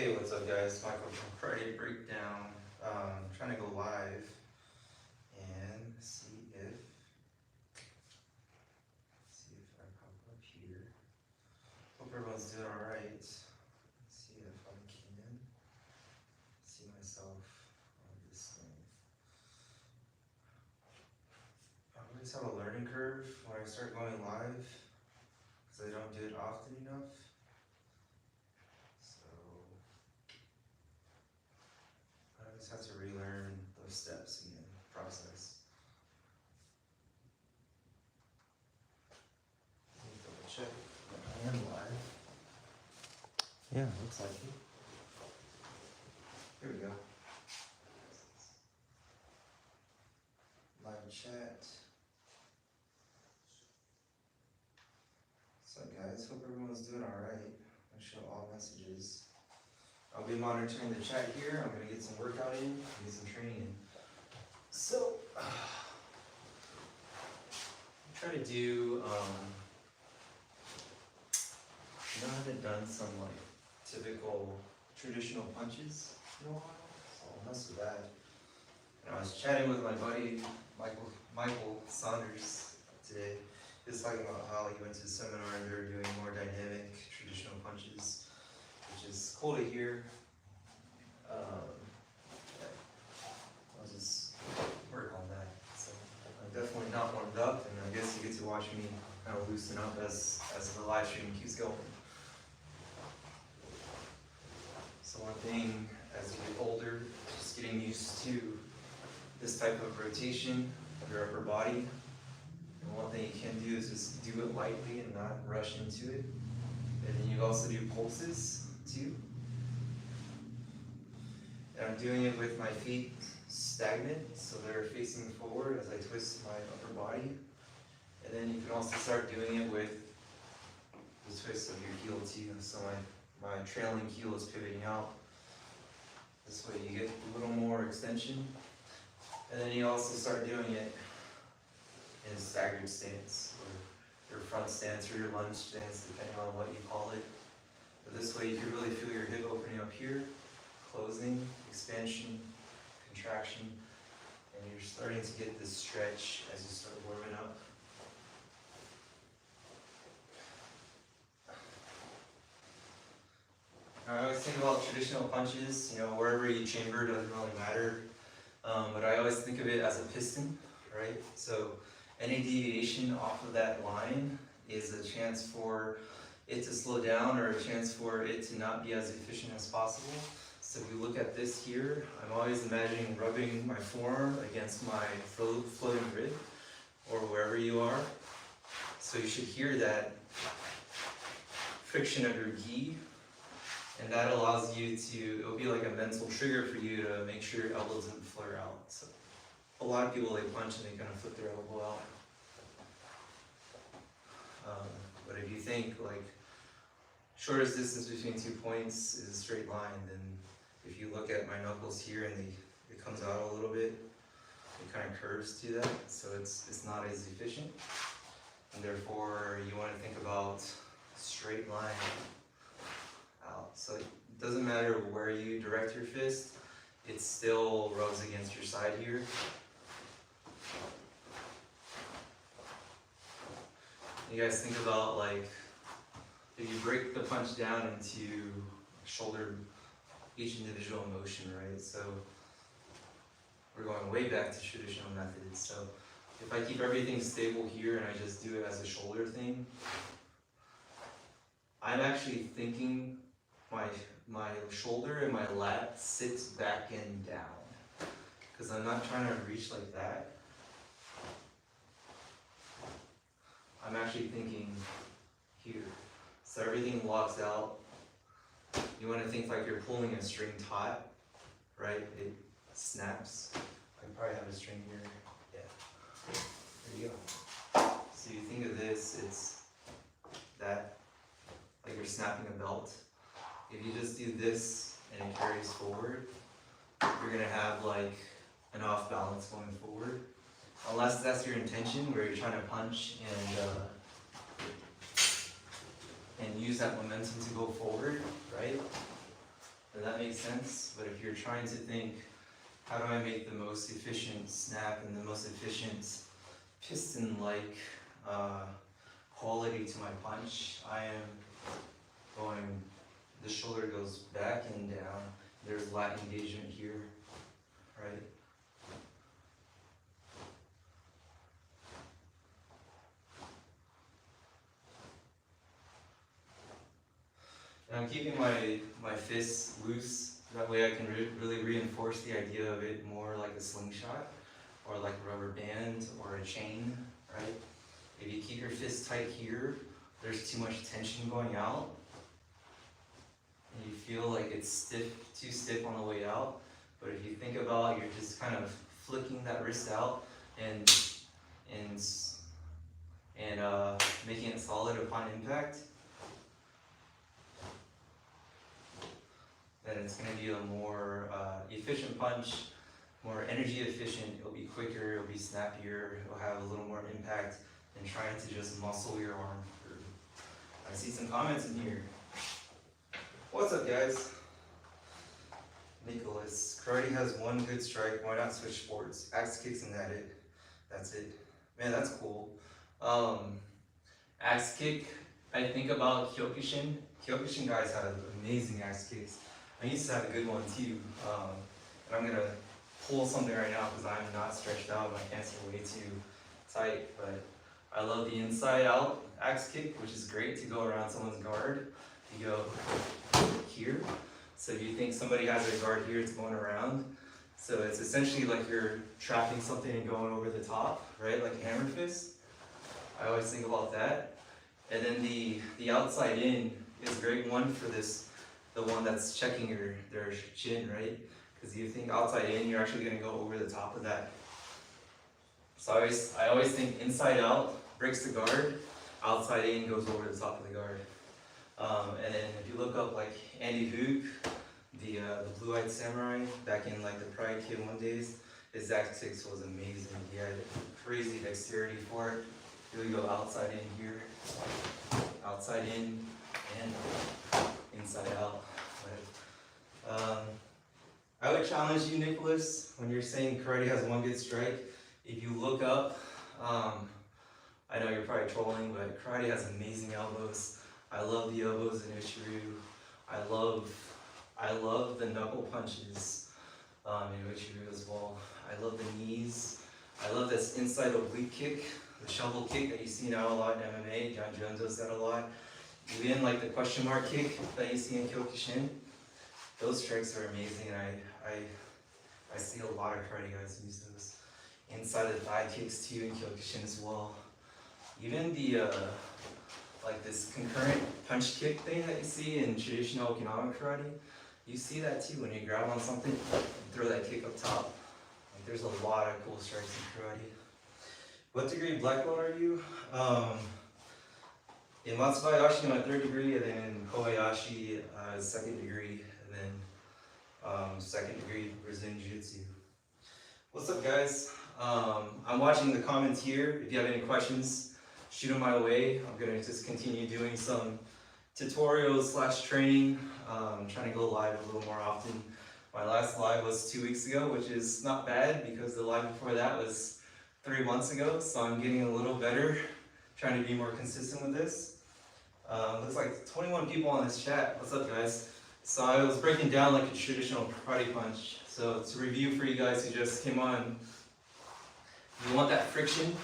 Hey, what's up guys? Michael from Friday Breakdown. Trying to go live and see if I pop up here. Hope everyone's doing alright. Let's see if I can see myself on this thing. I always have a learning curve when I start going live because I don't do it often enough. I just have to relearn those steps in the process. Let me double check that I am live. Yeah, looks like it. Here we go. Live chat. What's up guys? Hope everyone's doing alright. I show all messages. I'll be monitoring the chat here. I'm going to get some workout in, get some training in. So, I try to do, I haven't done some like typical traditional punches in a while, so I'll mess with that. And I was chatting with my buddy, Michael Saunders today. He was talking about how he went to a seminar and they're doing more dynamic traditional punches, which is cool to hear. I'll just work on that. So I'm definitely not warmed up, and I guess you get to watch me kind of loosen up as the live stream keeps going. So one thing, as you get older, just getting used to this type of rotation of your upper body. And one thing you can do is just do it lightly and not rush into it. And then you also do pulses too. And I'm doing it with my feet stagnant, so they're facing forward as I twist my upper body. And then you can also start doing it with the twist of your heel too. So my trailing heel is pivoting out. This way you get a little more extension. And then you also start doing it in a staggered stance, or your front stance, or your lunge stance, depending on what you call it. But this way you can really feel your hip opening up here, closing, expansion, contraction, and you're starting to get this stretch as you start warming up. I always think about traditional punches, wherever you chamber doesn't really matter, but I always think of it as a piston, right? So any deviation off of that line is a chance for it to slow down or a chance for it to not be as efficient as possible. So if you look at this here, I'm always imagining rubbing my forearm against my floating rib, or wherever you are. So you should hear that friction of your gi, and that allows you to, it'll be like a mental trigger for you to make sure your elbow doesn't flare out. So a lot of people, they punch and they kind of flip their elbow out. But if you think like shortest distance between 2 points is a straight line, then if you look at my knuckles here and it comes out a little bit, it kind of curves to that, so it's not as efficient. And therefore, you want to think about straight line out. So it doesn't matter where you direct your fist, it still rubs against your side here. You guys think about, like, if you break the punch down into shoulder, each individual motion, right? So we're going way back to traditional methods. So if I keep everything stable here and I just do it as a shoulder thing, I'm actually thinking my shoulder and my lat sits back and down, because I'm not trying to reach like that. I'm actually thinking here. So everything locks out. You want to think like you're pulling a string taut, right? It snaps. I probably have a string here. Yeah. There you go. So you think of this, it's that, like you're snapping a belt. If you just do this and it carries forward, you're gonna have like an off balance going forward. Unless that's your intention, where you're trying to punch and use that momentum to go forward, right? Does that make sense? But if you're trying to think, how do I make the most efficient snap and the most efficient piston-like quality to my punch, I am going, the shoulder goes back and down. There's lat engagement here, right? And I'm keeping my fists loose, that way I can really reinforce the idea of it more like a slingshot, or like a rubber band, or a chain, right? If you keep your fists tight here, there's too much tension going out, and you feel like it's stiff, too stiff on the way out. But if you think about, you're just kind of flicking that wrist out and making it solid upon impact, then it's going to be a more efficient punch, more energy efficient. It'll be quicker, it'll be snappier, it'll have a little more impact than trying to just muscle your arm through. I see some comments in here. What's up, guys? Nicholas, karate has one good strike, why not switch sports? Axe kicks and that's it. Man, that's cool. Axe kick, I think about Kyokushin. Kyokushin guys have amazing axe kicks. I used to have a good one too. And I'm gonna pull something right now because I'm not stretched out, my pants are way too tight, but I love the inside out axe kick, which is great to go around someone's guard. You go here. So if you think somebody has their guard here, it's going around. So it's essentially like you're trapping something and going over the top, right? Like a hammer fist. I always think about that. And then the outside in is a great one for this, the one that's checking their chin, right? Because you think outside in, you're actually going to go over the top of that. So I always think inside out breaks the guard, outside in goes over the top of the guard. And then if you look up like Andy Hook, the blue-eyed samurai, back in like the Pride Kid 1 days, his axe kicks was amazing. He had crazy dexterity for it. You'll go outside in here, outside in, and inside out. But, I would challenge you, Nicholas, when you're saying karate has one good strike. If you look up, I know you're probably trolling, but karate has amazing elbows. I love the elbows in Uchiru. I love the knuckle punches in Uchiru as well. I love the knees. I love this inside oblique kick, the shovel kick that you see now a lot in MMA. John Jones does that a lot. Even like the question mark kick that you see in Kyokushin. Those strikes are amazing, and I see a lot of karate guys use those. Inside of the thigh kicks too in Kyokushin as well. Even the like this concurrent punch kick thing that you see in traditional Okinawan karate, you see that too when you grab on something and throw that kick up top. Like there's a lot of cool strikes in karate. What degree black belt are you? In Matsubayashi, I'm at 3rd degree, and then in Kobayashi, 2nd degree, and then 2nd degree Brazilian Jiu-Jitsu. What's up, guys? I'm watching the comments here. If you have any questions, shoot them my way. I'm gonna just continue doing some tutorials / training. Trying to go live a little more often. My last live was 2 weeks ago, which is not bad because the live before that was 3 months ago. So I'm getting a little better, trying to be more consistent with this. Looks like 21 people on this chat. What's up, guys? So I was breaking down like a traditional karate punch. So to review for you guys who just came on, you want that friction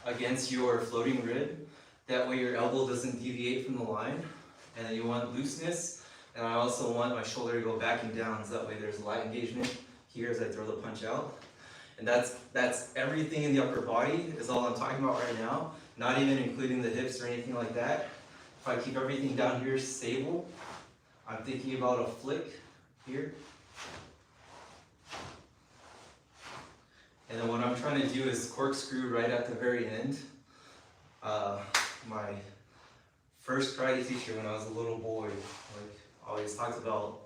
against your floating rib. That way your elbow doesn't deviate from the line. And then you want looseness. And I also want my shoulder to go back and down, so that way there's lat engagement here as I throw the punch out. And that's everything in the upper body is all I'm talking about right now. Not even including the hips or anything like that. If I keep everything down here stable, I'm thinking about a flick here. And then what I'm trying to do is corkscrew right at the very end. My first karate teacher when I was a little boy, always talked about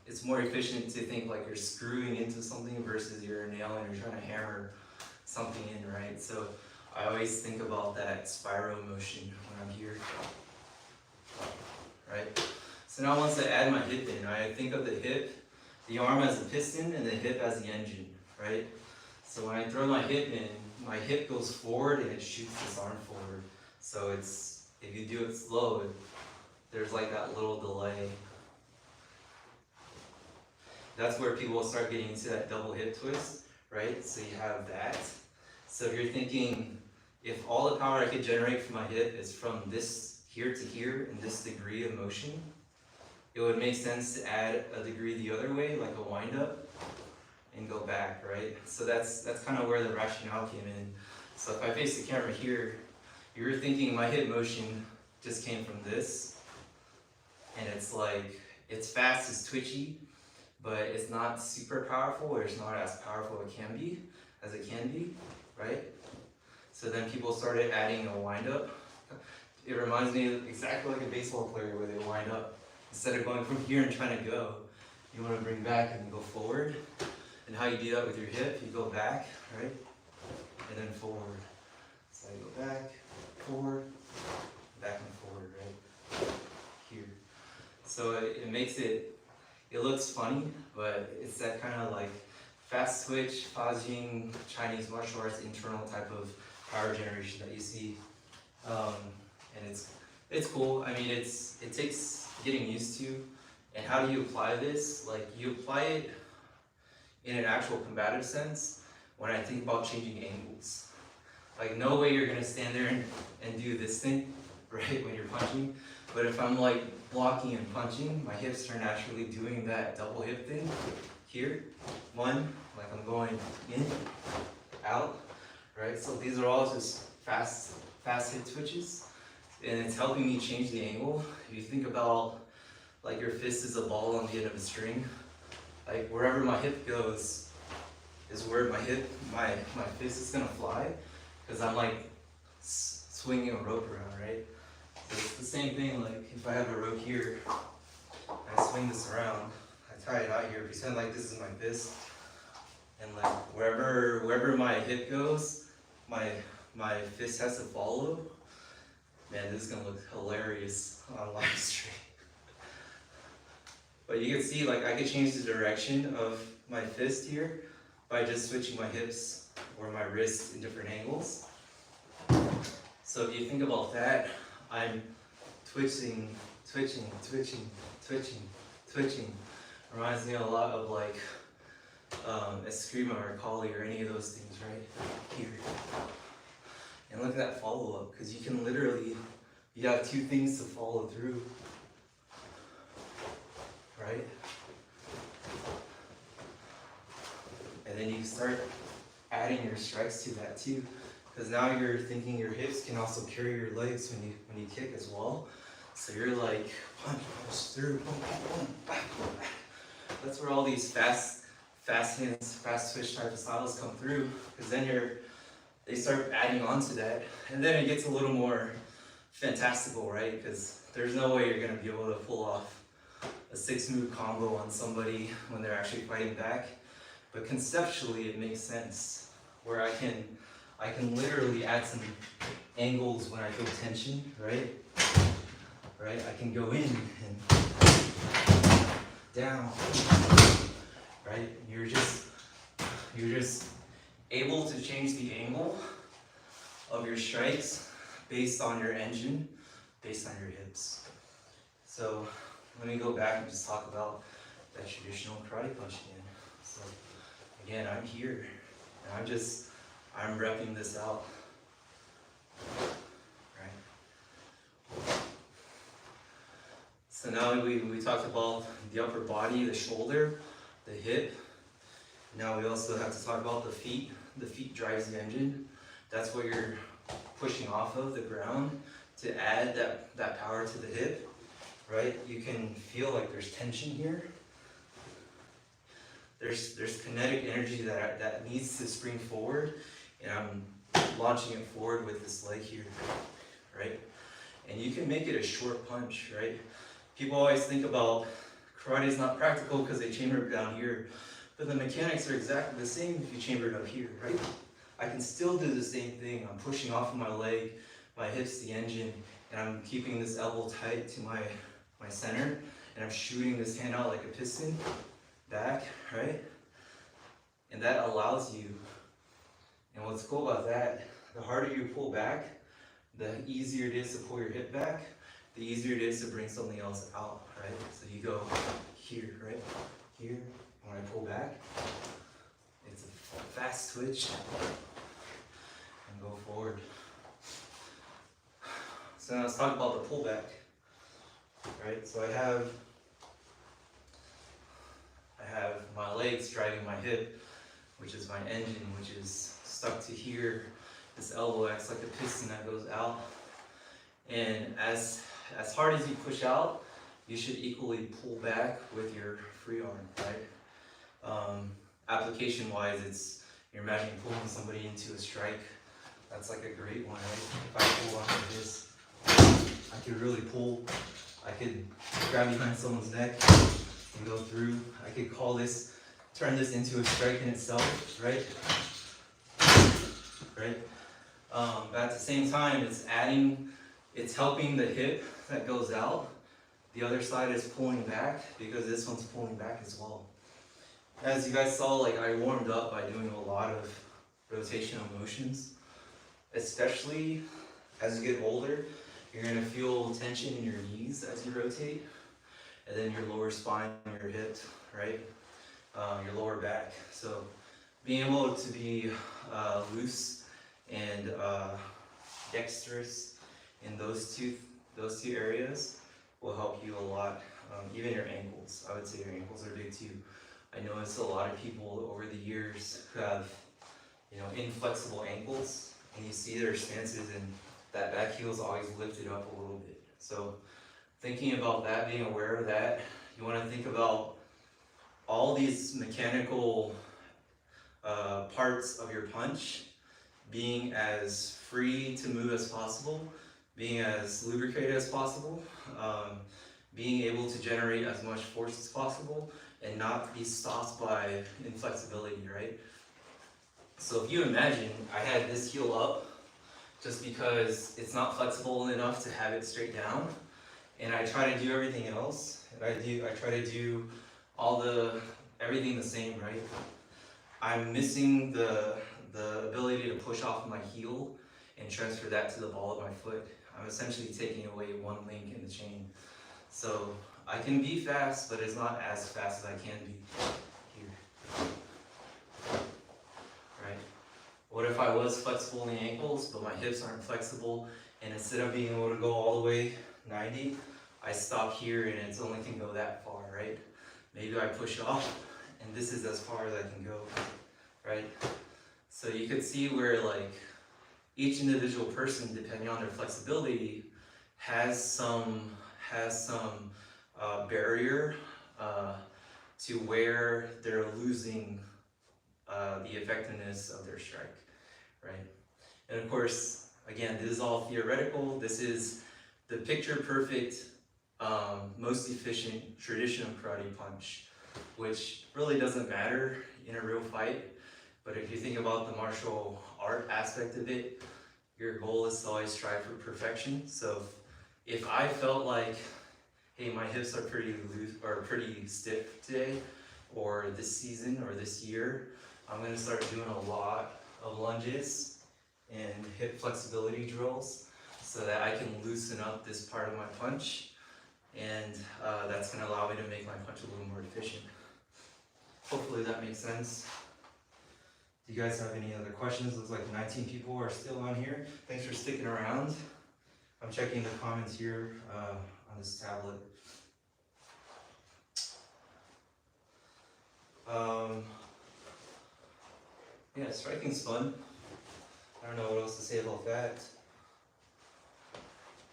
it's more efficient to think like you're screwing into something versus you're nailing or trying to hammer something in, right? So I always think about that spiral motion when I'm here, right? So now once I add my hip in, I think of the hip, the arm as a piston and the hip as the engine, right? So when I throw my hip in, my hip goes forward and it shoots this arm forward. So it's, if you do it slow, there's like that little delay. That's where people will start getting into that double hip twist, right? So you have that. So if you're thinking, if all the power I could generate from my hip is from this here to here in this degree of motion, it would make sense to add a degree the other way, like a wind up, and go back, right? So that's kind of where the rationale came in. So if I face the camera here, you're thinking my hip motion just came from this, and it's like, it's fast, it's twitchy, but it's not super powerful, or it's not as powerful as it can be, right? So then people started adding a wind up. It reminds me exactly like a baseball player where they wind up. Instead of going from here and trying to go, you want to bring back and go forward. And how you do that with your hip, you go back, right? And then forward. So I go back, forward, back and forward, right? Here. So it makes it looks funny, but it's that kind of like fast twitch, Fajing, Chinese martial arts internal type of power generation that you see. And it's cool. I mean, it takes getting used to. And how do you apply this? Like, you apply it in an actual combative sense when I think about changing angles. Like, no way you're gonna stand there and do this thing, right, when you're punching. But if I'm like blocking and punching, my hips are naturally doing that double hip thing here. One, like I'm going in, out, right? So these are all just fast hip twitches. And it's helping me change the angle. If you think about, like, your fist is a ball on the end of a string. Like, wherever my hip goes is where my fist is gonna fly, because I'm like swinging a rope around, right? So it's the same thing. Like, if I have a rope here, I swing this around, I tie it out here, pretend like this is my fist, and like wherever my hip goes, my fist has to follow. Man, this is gonna look hilarious on live stream. But you can see, like, I could change the direction of my fist here by just switching my hips or my wrists in different angles. So if you think about that, I'm twitching. Reminds me a lot of like Eskrima or Kali or any of those things, right? Here. And look at that follow-up, because you can literally, you have two things to follow through, right? And then you can start adding your strikes to that too, because now you're thinking your hips can also carry your legs when you kick as well. So you're like punch through, boom, boom, back, boom, back. That's where all these fast hands, fast twitch type of styles come through, because then they start adding on to that, and then it gets a little more fantastical, right? Because there's no way you're going to be able to pull off a 6-move combo on somebody when they're actually fighting back. But conceptually, it makes sense, where I can literally add some angles when I feel tension, right? Right? I can go in and down, right? You're just able to change the angle of your strikes based on your engine, based on your hips. So let me go back and just talk about that traditional karate punch again. So again, I'm here, and I'm repping this out, right? So now we talked about the upper body, the shoulder, the hip. Now we also have to talk about the feet. The feet drives the engine. That's what you're pushing off of the ground to add that power to the hip, right? You can feel like there's tension here. There's kinetic energy that needs to spring forward, and I'm launching it forward with this leg here, right? And you can make it a short punch, right? People always think about karate is not practical because they chamber it down here. But the mechanics are exactly the same if you chamber it up here, right? I can still do the same thing. I'm pushing off of my leg, my hips, the engine, and I'm keeping this elbow tight to my center, and I'm shooting this hand out like a piston back, right? And that allows you, and what's cool about that, the harder you pull back, the easier it is to pull your hip back, the easier it is to bring something else out, right? So you go here, right? Here, when I pull back, it's a fast twitch, and go forward. So now let's talk about the pullback, right? So I have my legs driving my hip, which is my engine, which is stuck to here. This elbow acts like a piston that goes out. And as hard as you push out, you should equally pull back with your free arm, right? Application wise, it's, you're imagining pulling somebody into a strike. That's like a great one, right? If I pull on like this, I could really pull. I could grab behind someone's neck and go through. I could turn this into a strike in itself, right? Right? But at the same time, it's helping the hip that goes out. The other side is pulling back because this one's pulling back as well. As you guys saw, like I warmed up by doing a lot of rotational motions, especially as you get older. You're gonna feel tension in your knees as you rotate, and then your lower spine, your hip, right? Your lower back. So being able to be loose and dexterous in those two areas will help you a lot. Even your ankles, I would say your ankles are big too. I noticed a lot of people over the years who have, inflexible ankles, and you see their stances and that back heel is always lifted up a little bit. So thinking about that, being aware of that, you want to think about all these mechanical parts of your punch being as free to move as possible, being as lubricated as possible, being able to generate as much force as possible, and not be stopped by inflexibility, right? So if you imagine I had this heel up just because it's not flexible enough to have it straight down, and I try to do everything else, and I try to do everything the same, right? I'm missing the ability to push off my heel and transfer that to the ball of my foot. I'm essentially taking away one link in the chain. So I can be fast, but it's not as fast as I can be here. Right? What if I was flexible in the ankles, but my hips aren't flexible, and instead of being able to go all the way 90, I stop here and it only can go that far, right? Maybe I push off, and this is as far as I can go, right? So you could see where each individual person, depending on their flexibility, has some barrier to where they're losing the effectiveness of their strike, right? And of course, again, this is all theoretical. This is the picture-perfect, most efficient traditional karate punch, which really doesn't matter in a real fight. But if you think about the martial art aspect of it, your goal is to always strive for perfection. So if I felt like, hey, my hips are pretty loose or pretty stiff today, or this season or this year, I'm gonna start doing a lot of lunges and hip flexibility drills so that I can loosen up this part of my punch, and that's gonna allow me to make my punch a little more efficient. Hopefully that makes sense. Do you guys have any other questions? Looks like 19 people are still on here. Thanks for sticking around. I'm checking the comments here on this tablet. Yeah, striking's fun. I don't know what else to say about that.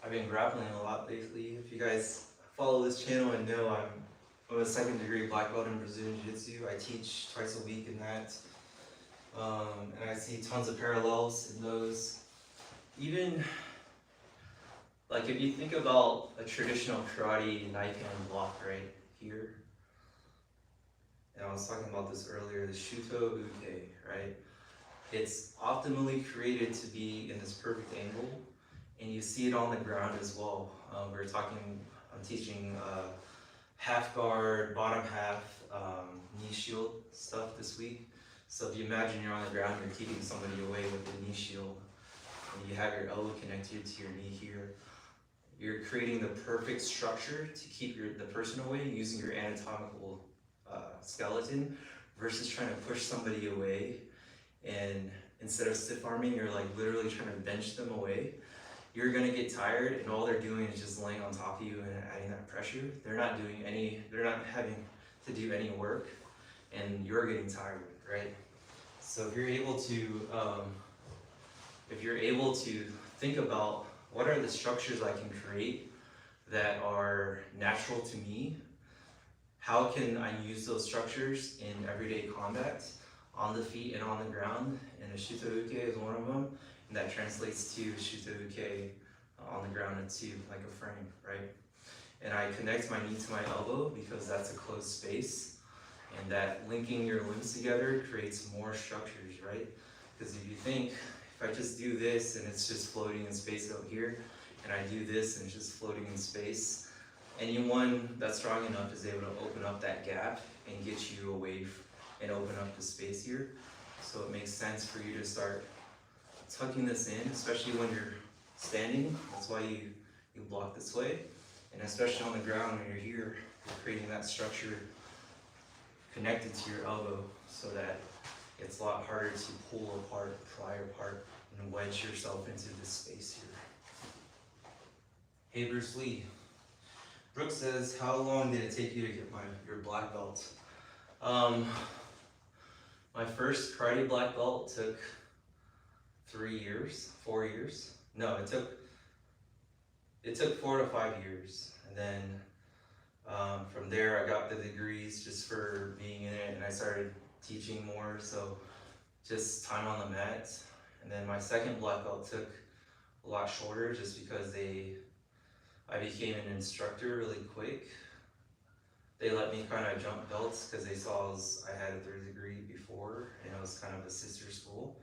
I've been grappling a lot lately. If you guys follow this channel and know I'm a 2nd degree black belt in Brazilian Jiu-Jitsu. I teach twice a week in that. And I see tons of parallels in those. Even, if you think about a traditional karate knife hand block right here, and I was talking about this earlier, the Shuto Uke, right? It's optimally created to be in this perfect angle, and you see it on the ground as well. I'm teaching half guard, bottom half, knee shield stuff this week. So if you imagine you're on the ground, you're keeping somebody away with the knee shield, and you have your elbow connected to your knee here. You're creating the perfect structure to keep the person away using your anatomical skeleton versus trying to push somebody away. And instead of stiff arming, you're like literally trying to bench them away. You're gonna get tired, and all they're doing is just laying on top of you and adding that pressure. They're not having to do any work, and you're getting tired, right? So if you're able to think about what are the structures I can create that are natural to me, how can I use those structures in everyday combat, on the feet and on the ground, and a shutouke is one of them, and that translates to shutouke on the ground too, like a frame, right? And I connect my knee to my elbow because that's a closed space, and that linking your limbs together creates more structures, right? Because if you think, if I just do this and it's just floating in space out here, and I do this and it's just floating in space, anyone that's strong enough is able to open up that gap and get you away and open up the space here. So it makes sense for you to start tucking this in, especially when you're standing. That's why you block this way. And especially on the ground when you're here, you're creating that structure connected to your elbow so that it's a lot harder to pull apart, pry apart, and wedge yourself into this space here. Hey Bruce Lee. Brooke says, how long did it take you to get your black belt? My first karate black belt took 4 years. No, it took 4 to 5 years. And then from there I got the degrees just for being in it, and I started teaching more, so just time on the mat. And then my second black belt took a lot shorter just because I became an instructor really quick. They let me kind of jump belts because they saw I had a 3rd degree before, and it was kind of a sister school.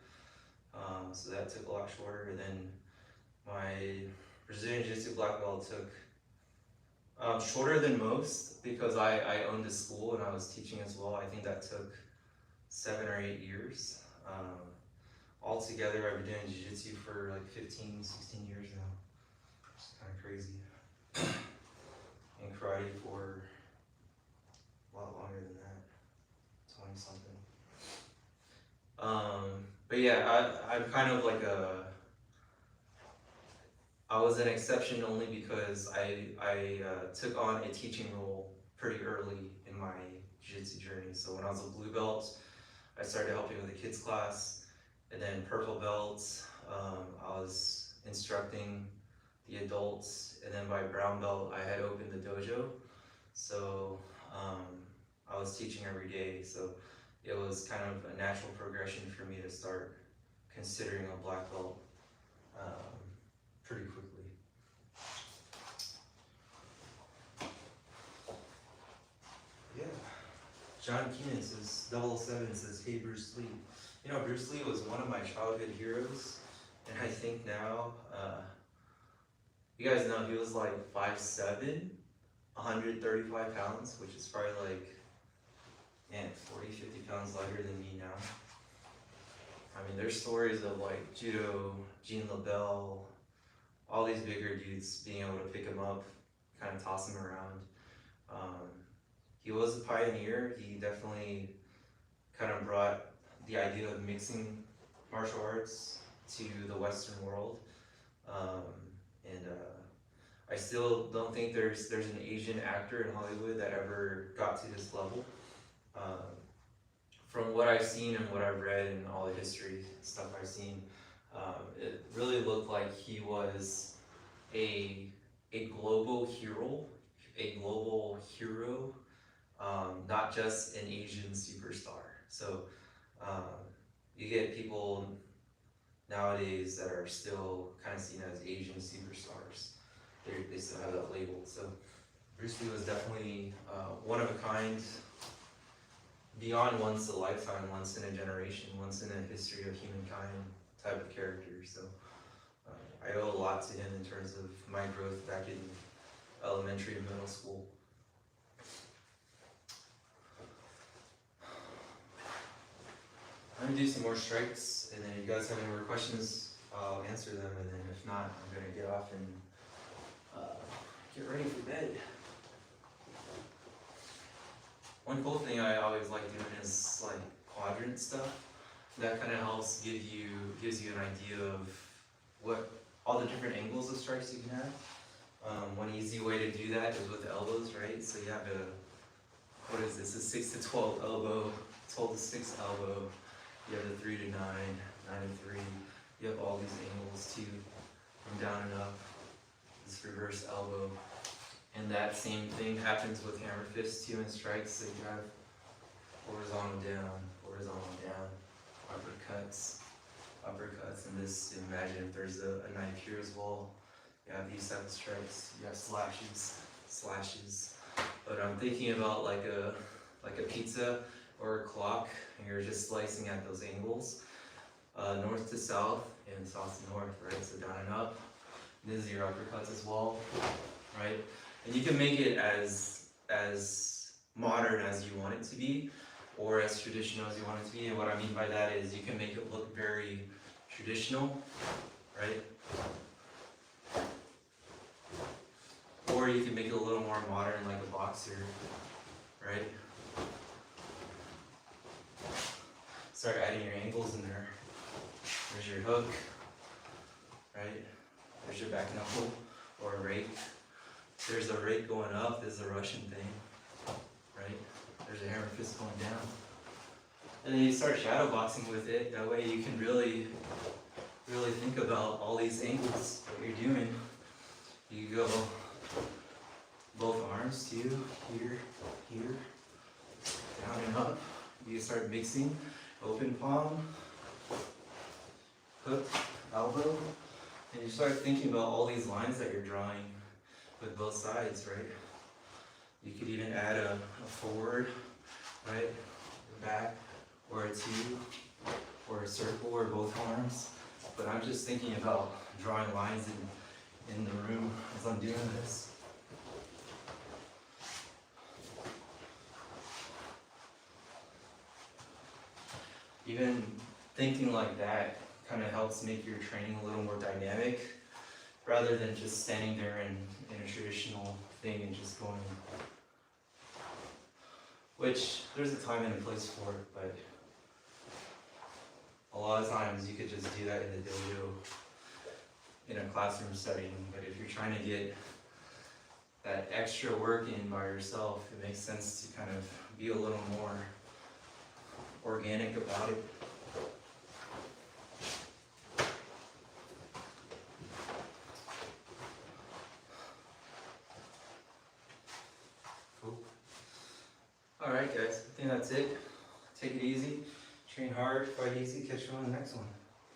So that took a lot shorter. And then my Brazilian Jiu-Jitsu black belt took shorter than most because I owned a school and I was teaching as well. I think that took 7 or 8 years. Altogether, I've been doing Jiu-Jitsu for like 15, 16 years now. It's kind of crazy. And karate for a lot longer than that, 20 something. But yeah, I'm kind of like I was an exception only because I took on a teaching role pretty early in my jiu-jitsu journey. So when I was a blue belt, I started helping with the kids class, and then purple belt, I was instructing the adults, and then by brown belt, I had opened the dojo. So I was teaching every day, so it was kind of a natural progression for me to start considering a black belt pretty quickly. Yeah. John Keenan says, 007 says, hey Bruce Lee. You know, Bruce Lee was one of my childhood heroes, and I think now, you guys know he was like 5'7", 135 pounds, which is probably like, man, 40, 50 pounds lighter than me now. I mean, there's stories of like judo, Gene LaBelle, all these bigger dudes being able to pick him up, kind of toss him around. He was a pioneer. He definitely kind of brought the idea of mixing martial arts to the Western world. I still don't think there's an Asian actor in Hollywood that ever got to his level. From what I've seen and what I've read and all the history stuff I've seen, it really looked like he was a global hero, not just an Asian superstar. So you get people nowadays that are still kind of seen as Asian superstars. They still have that label. So Bruce Lee was definitely one of a kind, beyond once a lifetime, once in a generation, once in a history of humankind type of character. So I owe a lot to him in terms of my growth back in elementary and middle school. do some more strikes, and then if you guys have any more questions, I'll answer them, and then if not, I'm gonna get off and get ready for bed. One cool thing I always like doing is like quadrant stuff. That kind of helps gives you an idea of what all the different angles of strikes you can have. One easy way to do that is with the elbows, right? So you have what is this? A 6 to 12 elbow, 12 to 6 elbow. You have the 3 to 9, 9 to 3. You have all these angles too, from down and up. This reverse elbow. And that same thing happens with hammer fists too in strikes. So you have horizontal down, uppercuts, and this, imagine if there's a knife here as well. You have these type of strikes, you have slashes. But I'm thinking about like a pizza or a clock, and you're just slicing at those angles. North to south and south to north, right? So down and up. This is your uppercuts as well, right? And you can make it as modern as you want it to be, or as traditional as you want it to be. And what I mean by that is you can make it look very traditional, right? Or you can make it a little more modern, like a boxer, right? Start adding your angles in there. There's your hook, right? There's your back knuckle, or a rake. There's a rake going up, there's a Russian thing, right? There's a hammer fist going down. And then you start shadow boxing with it, that way you can really think about all these angles that you're doing. You go both arms too, here, down and up. You start mixing, open palm, hook, elbow, and you start thinking about all these lines that you're drawing with both sides, right? You could even add a forward, right? Back, or a T, or a circle, or both arms. But I'm just thinking about drawing lines in the room as I'm doing this. Even thinking like that kind of helps make your training a little more dynamic, rather than just standing there in a traditional thing and just going, which there's a time and a place for it, but a lot of times you could just do that in the dojo, in a classroom setting. But if you're trying to get that extra work in by yourself, it makes sense to kind of be a little more organic about it. Cool. Alright guys, I think that's it. Take it easy, train hard, fight easy, catch you on the next one.